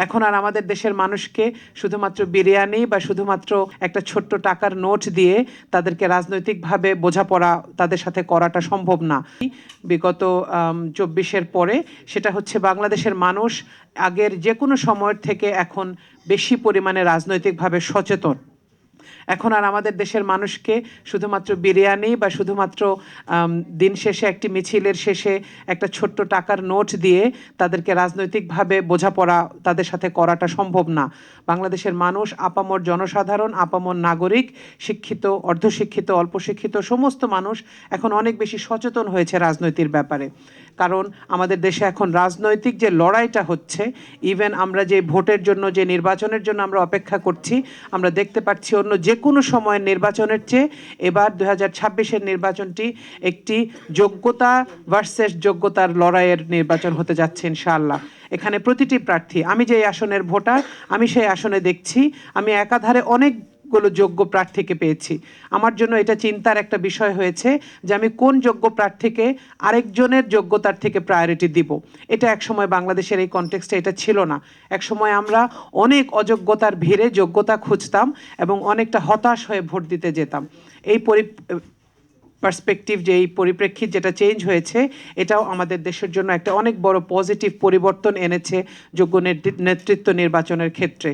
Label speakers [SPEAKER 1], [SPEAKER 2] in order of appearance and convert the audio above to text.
[SPEAKER 1] এখন আর আমাদের দেশের মানুষকে শুধুমাত্র বিরিয়ানি বা শুধুমাত্র একটা ছোট্ট টাকার নোট দিয়ে তাদেরকে রাজনৈতিকভাবে বোঝাপড়া তাদের সাথে করাটা সম্ভব না। বিগত ২৪-এর পরে সেটা হচ্ছে বাংলাদেশের মানুষ আগের যে কোনো সময়ের থেকে এখন বেশি পরিমাণে রাজনৈতিকভাবে সচেতন। এখন আর আমাদের দেশের মানুষকে শুধুমাত্র বিরিয়ানি বা শুধুমাত্র দিন শেষে একটি মিছিলের শেষে একটা ছোট্ট টাকার নোট দিয়ে তাদেরকে রাজনৈতিকভাবে বোঝাপড়া তাদের সাথে করাটা সম্ভব না। বাংলাদেশের মানুষ, আপামর জনসাধারণ, আপামর নাগরিক, শিক্ষিত, অর্ধশিক্ষিত, অল্প শিক্ষিত সমস্ত মানুষ এখন অনেক বেশি সচেতন হয়েছে রাজনীতির ব্যাপারে। কারণ আমাদের দেশে এখন রাজনৈতিক যে লড়াইটা হচ্ছে, ইভেন আমরা যে ভোটের জন্য, যে নির্বাচনের জন্য আমরা অপেক্ষা করছি, আমরা দেখতে পাচ্ছি অন্য যে কোনো সময়ের নির্বাচনের চেয়ে এবার ২০২৬-এর নির্বাচনটি একটি যোগ্যতা ভার্সেস যোগ্যতার লড়াইয়ের নির্বাচন হতে যাচ্ছে ইনশাআল্লাহ। এখানে প্রতিটি প্রার্থী, আমি যে আসনের ভোটার, আমি সেই আসনে দেখছি আমি একাধারে অনেকগুলো যোগ্য প্রার্থীকে পেয়েছি। আমার জন্য এটা চিন্তার একটা বিষয় হয়েছে যে আমি কোন যোগ্য প্রার্থীকে আরেকজনের যোগ্যতার থেকে প্রায়োরিটি দিব। এটা একসময় বাংলাদেশের এই কনটেক্সটে এটা ছিল না। একসময় আমরা অনেক অযোগ্যতার ভিড়ে যোগ্যতা খুঁজতাম এবং অনেকটা হতাশ হয়ে ভোট দিতে যেতাম। এই পার্সপেক্টিভ, যে এই পরিপ্রেক্ষিত যেটা চেঞ্জ হয়েছে, এটাও আমাদের দেশের জন্য একটা অনেক বড় পজিটিভ পরিবর্তন এনেছে যোগ্য নেতৃত্ব নির্বাচনের ক্ষেত্রে।